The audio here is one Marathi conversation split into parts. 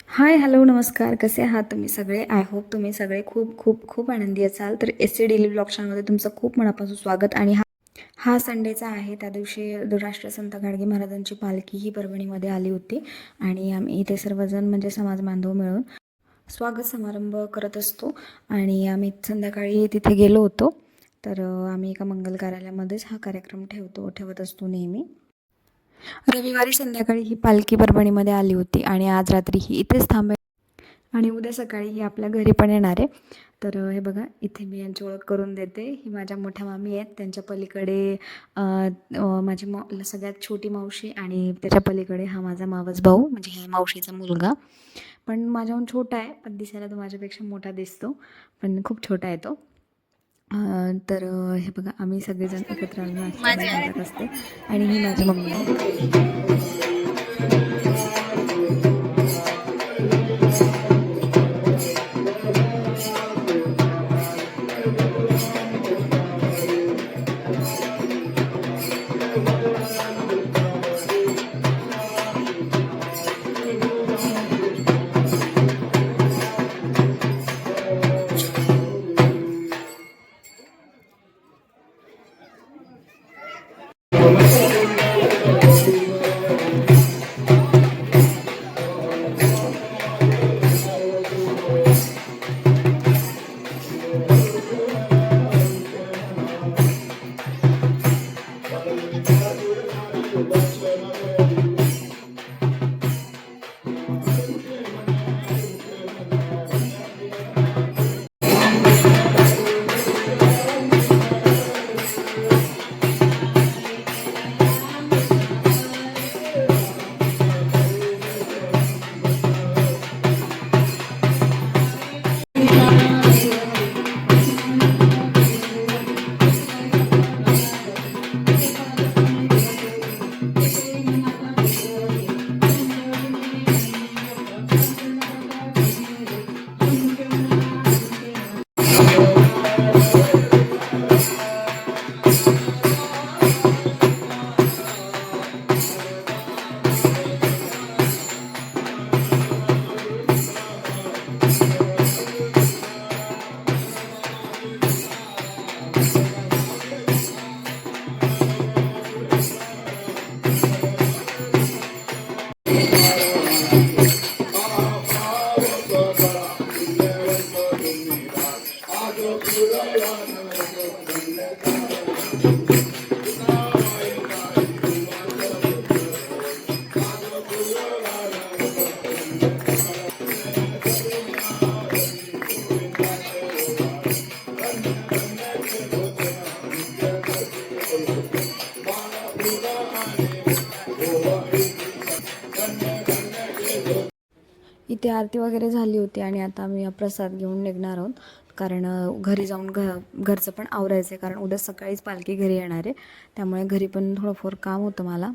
हाय, हॅलो, नमस्कार. कसे आहात तुम्ही सगळे? आय होप तुम्ही सगळे खूप खूप खूप आनंदी असाल. तर एस सी डेली ब्लॉग चॅनलमध्ये तुमचं खूप मनापासून स्वागत. आणि हा हा संडेचा आहे. त्या दिवशी राष्ट्रसंत गाडगे महाराजांची पालखी ही परभणीमध्ये आली होती आणि आम्ही इथे सर्वजण म्हणजे समाज बांधव मिळून स्वागत समारंभ करत असतो. आणि आम्ही संध्याकाळी तिथे गेलो होतो. तर आम्ही एका मंगल कार्यालयामध्येच हा कार्यक्रम ठेवत असतो नेहमी. रविवारी संध्याकाळी ही पालखी परभणीमध्ये आली होती आणि आज रात्री ही इथेच थांबेल आणि उद्या सकाळी ही आपल्या घरी पण येणार आहे. तर हे बघा, इथे मी यांची ओळख करून देते. ही माझ्या मोठ्या मामी आहेत. त्यांच्या पलीकडे माझी सगळ्यात छोटी मावशी आणि त्याच्या पलीकडे हा माझा मावस भाऊ, म्हणजे ह्या मावशीचा मुलगा. पण माझ्याहून छोटा आहे, पण दिसायला तो माझ्यापेक्षा मोठा दिसतो, पण खूप छोटा आहे तो. तर हे बघा, आम्ही सगळेजण एकत्र आलो नाश्त्याला घालत असते. आणि ही माझी मम्मी आहे. इथे आरती वगैरे झाली होती आणि आता आम्ही प्रसाद घेऊन निघणार आहोत. कारण घरी जाऊन घरचं पण आवरायचं आहे, कारण उद्या सकाळीच पालखी घरी येणार आहे. त्यामुळे घरी पण थोडंफार काम होतं मला.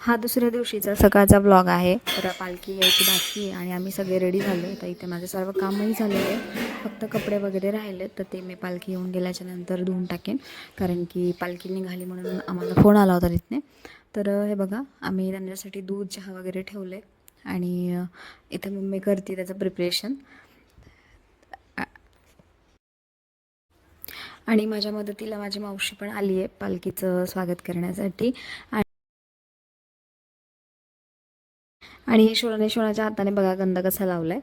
हा दुसऱ्या दिवशीचा सकाळचा ब्लॉग आहे. तर पालखी यायची बाकी आहे आणि आम्ही सगळे रेडी झालो आहे. तर इथे माझं सर्व कामही झालेलं आहे, फक्त कपडे वगैरे राहिले. तर ते मी पालखी येऊन गेल्याच्या नंतर धुवून टाकेन, कारण की पालखी निघाली म्हणून आम्हाला फोन आला होता तिथने. तर हे बघा, आम्ही त्यांच्यासाठी दूध चहा वगैरे ठेवले आणि इथे मम्मी करते त्याचं प्रिपरेशन. आणि माझ्या मदतीला माझी मावशी पण आली आहे पालखीचं स्वागत करण्यासाठी. आणि शोनाच्या हाताने बघा गंध कसा लावलाय.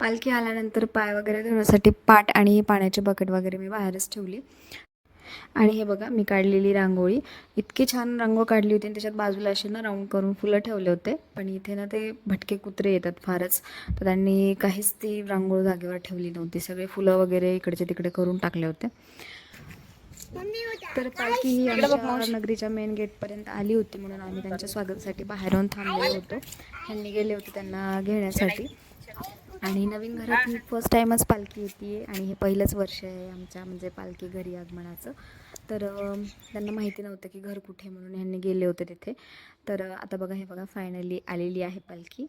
पालखी आल्यानंतर पाय वगैरे धुण्यासाठी पाट आणि पाण्याची बकेट वगैरे मी बाहेरच ठेवली. आणि हे बघा, मी काढलेली रांगोळी, इतकी छान रांगोळी काढली होती आणि त्याच्यात बाजूला असे ना राऊंड करून फुलं ठेवले होते. पण इथे ना ते भटके कुत्रे येतात फारच, तर त्यांनी काहीच ती रांगोळी जागेवर ठेवली नव्हती. सगळे फुलं वगैरे इकडचे तिकडे करून टाकले होते. तर पालखी ही आमच्या नगरीच्या मेन गेटपर्यंत आली होती, म्हणून आम्ही त्यांच्या स्वागतासाठी बाहेरून थांबलेलो होतो. ह्यांनी गेले होते त्यांना घेण्यासाठी. आणि नवीन घरात ही फर्स्ट टाईमच पालखी येते आणि हे पहिलंच वर्ष आहे आमच्या म्हणजे पालखी घरी आगमनाचं. तर त्यांना माहिती नव्हतं की घर कुठे म्हणून ह्यांनी गेले होते तिथे. तर आता बघा हे बघा फायनली आलेली आहे पालखी.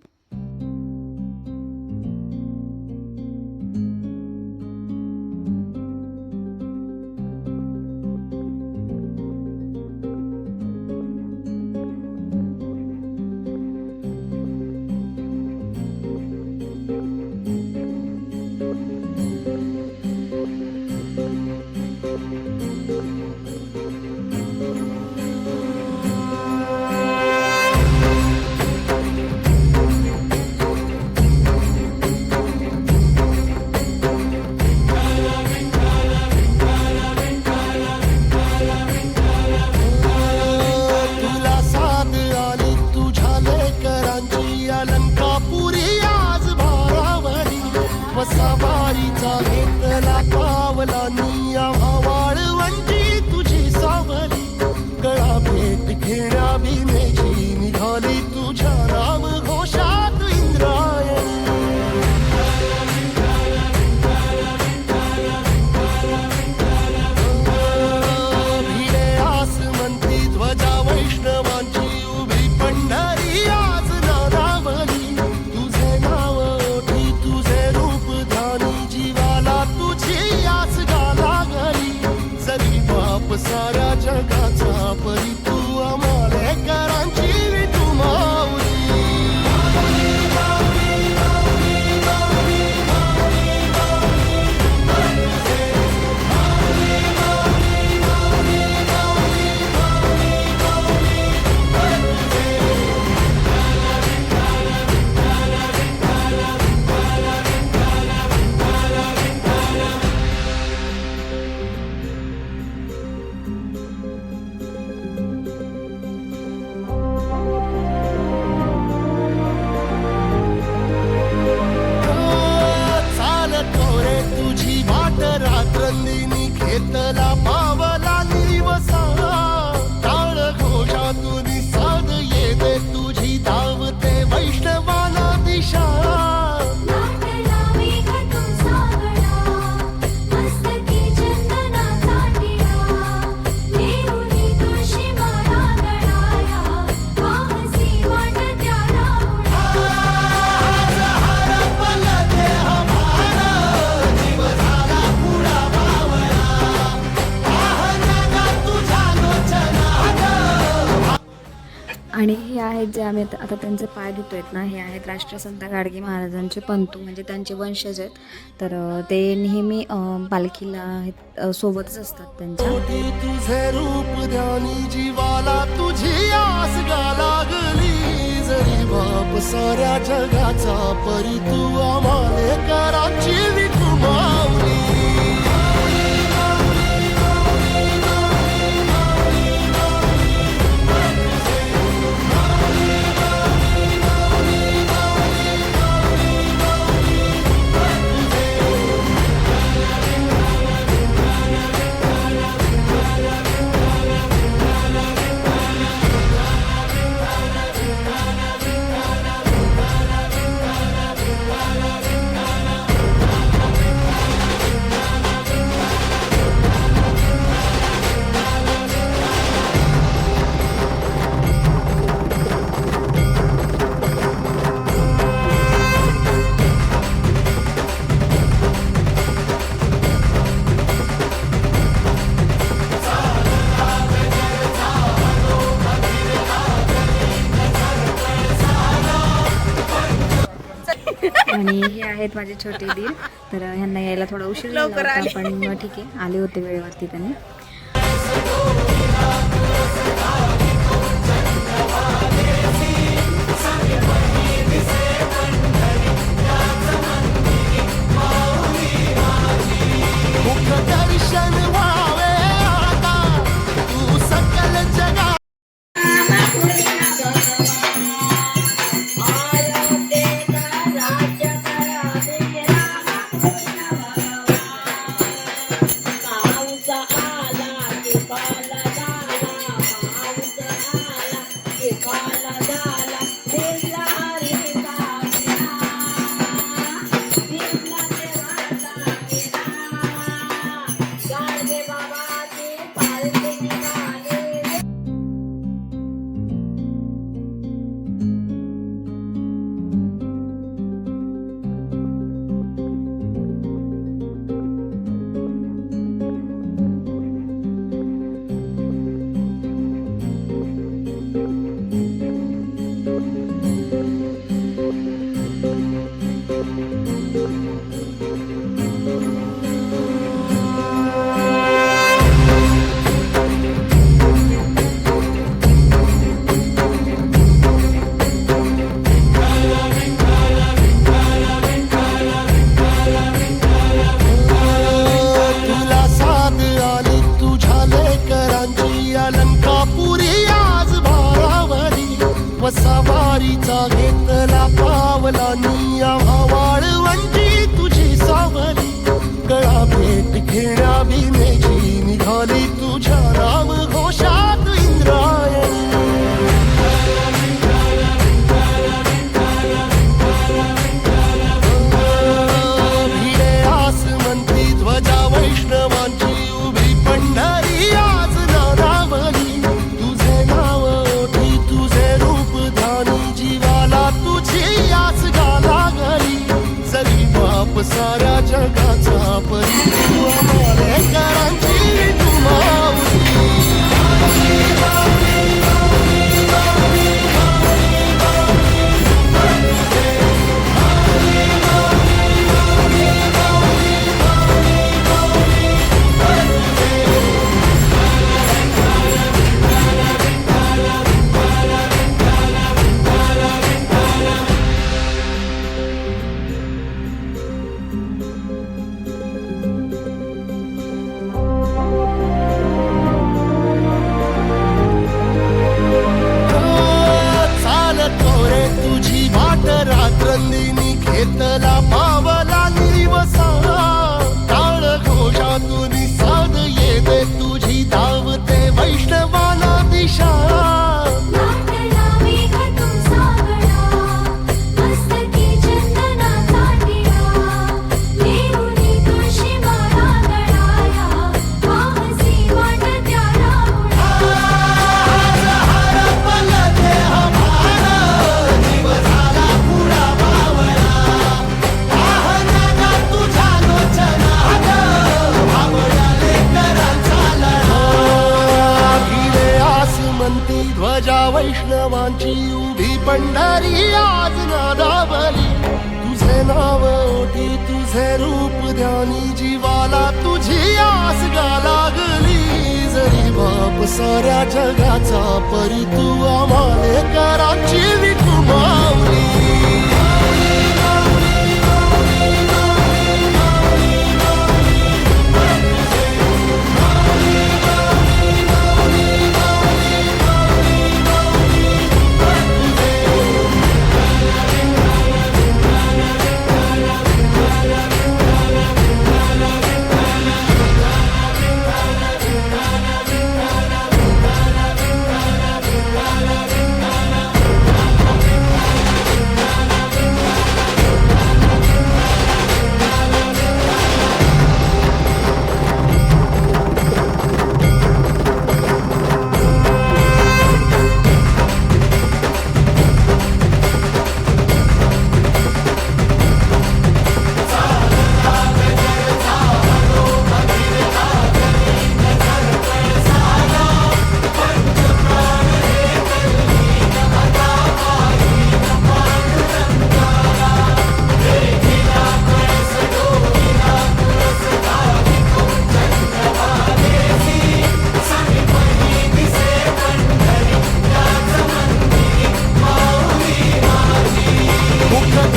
सवारीचा घेतला पावला निया वाळवंटी तुझी सावली गळा भेट घेण्या भीमेची निघाली तुझ्या नाम घोषात इंद्रायणी. भिडे आसमंती ध्वजा वैष्णवांची उभी पंढरी आज नादावली तुझे नाव ओठी तुझे रूप ध्यानी जीवाला तुझी आस गाला गली जरी बाप साऱ्या जगाचा परी तू आमालेकरांची तू माऊली. रात्रंदिनी घेतला पावला निवसा टाळ घोषातून साध येते तुझी धावते वैष्णवाला दिशा. आणि हे आहेत जे आम्ही आता त्यांचे पाय धुतोयत ना, हे आहेत राष्ट्रसंत गाडगे महाराजांचे पंतू म्हणजे त्यांचे वंशज आहेत. तर ते नेहमी पालखीला सोबतच असतात त्यांच्या. तुझे रूप ध्यानी जीवाला तुझी आस लागली जरी बाप साऱ्या जगाचा परी तू आमालेकरांची विठू माऊली. आणि हे आहेत माझे छोटे दीर. तर ह्यांना यायला थोडा उशीर झाला होता पण ठीक आहे आले होते वेळेवरती त्यांनी. वारीचा घेतला पावलानी आम्हा वाळवंटी तुझी सावली गळा भेट घेण्या भीमेची निघाली तुझ्या राम घोषात इंद्रायणी भिडे आसमंती ध्वजा वैष्णवांची उभी पंढरी आज नादावली तुझे नाव ओठी तुझे रूप ध्यानी जीवाला तुझी आस गाला गली जरी बाप साऱ्या जगाचा परी तू आमालेकरांची तू माऊली चालतो रे तुझी वाट रात्रंदिनी घेतला पावला निवसा टाळ घोषातून साध येते तुझी धावते वैष्णवाला दिशा नाटला मेघ तुमचा गळा, मस्तकी चंदनाचा टिळा, लेहुनी तुळशी माळा गळाया, वाहसी वाटत्या राहुळा. भिडे आसमंती ध्वजा वैष्णवांची उभी पंढरी आज नादावली तुझे नाव ओठी तुझे रूप ध्यानी जीवाला तुझी आस गा लागली जरी बाप साऱ्या जगाचा परी तू आमालेकरांची विठू माऊली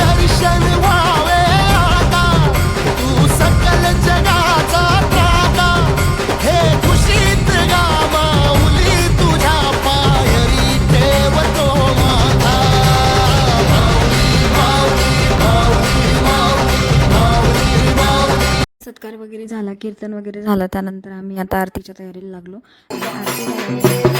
दर्शन व्हावे आता तू सकल जगाचा त्राता हे खुशीत गा माऊली तुझ्या पायरी ठेवतो माझा सत्कार वगैरे झाला, कीर्तन वगैरे झालं. त्यानंतर आम्ही आता आरतीच्या तयारीला लागलो. आरती झाल्यानंतर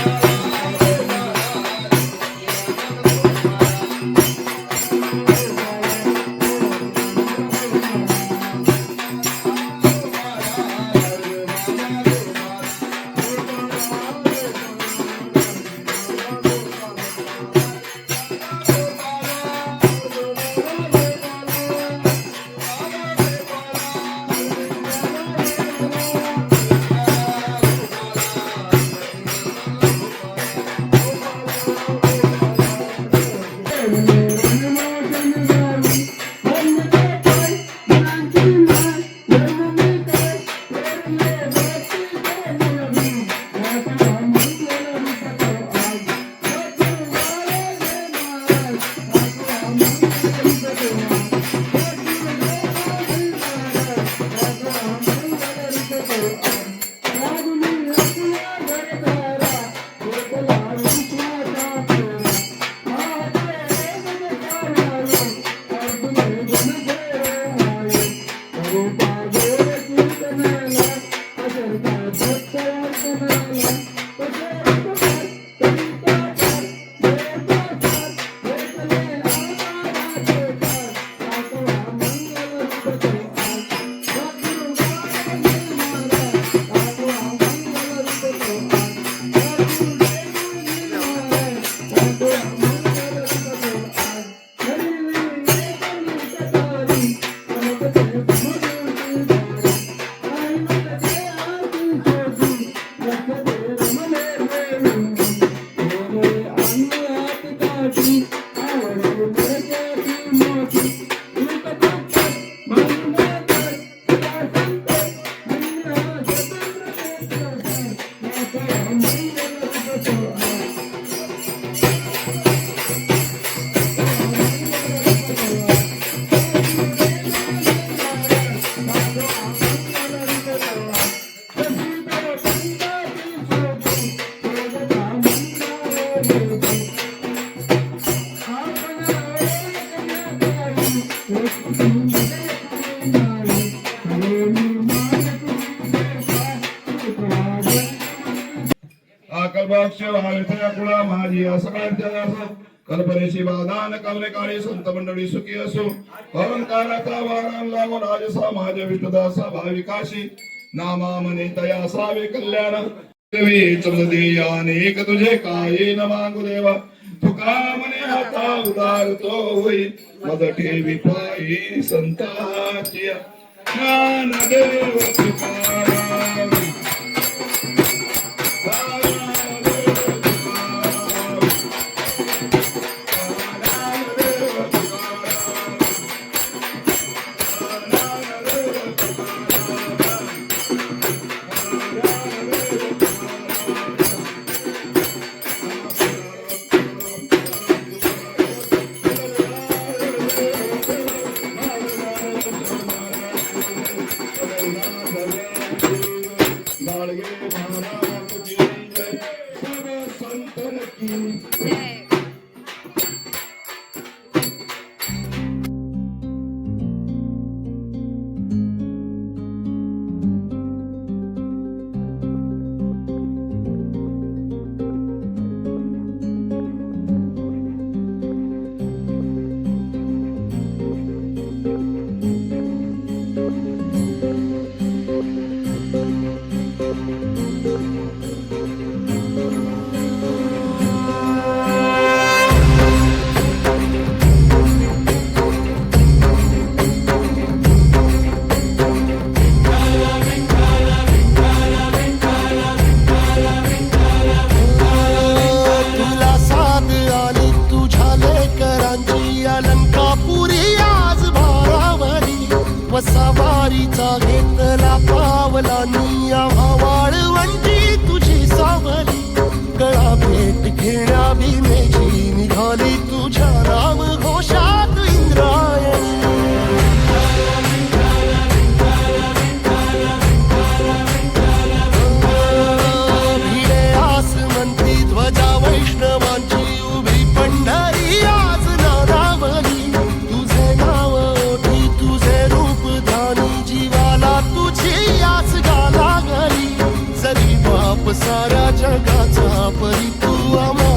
कल्पक्ष भावितया कुळा माझी असकांच्या असो कल्पनेशी बाधान कवलेकाळी संत मंडळी सुखी असो अहंकाराचा वारण लागून राजसा माझ्या विष्णुदासा भाविकाशी नामा मने तया सावे कल्याण देवी चमदेया अनेक तुझे काय न मागू देवा तुका मने आता उदार तो होई मद ठेवी पायी संताची ज्ञानदेव तुकाराम तुला साथ आली तुझ्या लेकरांची अलंकापुरी आज भारावरी वसावारीचा घेतला पावलांनी आम्हा वाळवंटी तुझी सावली गळा भेट घेण्या भीमेची निघाली तुझ्या राम घोषात इंद्रायणी भिडे आसमंती ध्वजा वैष्णवांची उभी पंढरी आज नारावली तुझे नाव ओठी तुझे रूप धानी जीवाला तुझी आस गाला गली जरी बाप साऱ्या जगाचा परी तू आम्हा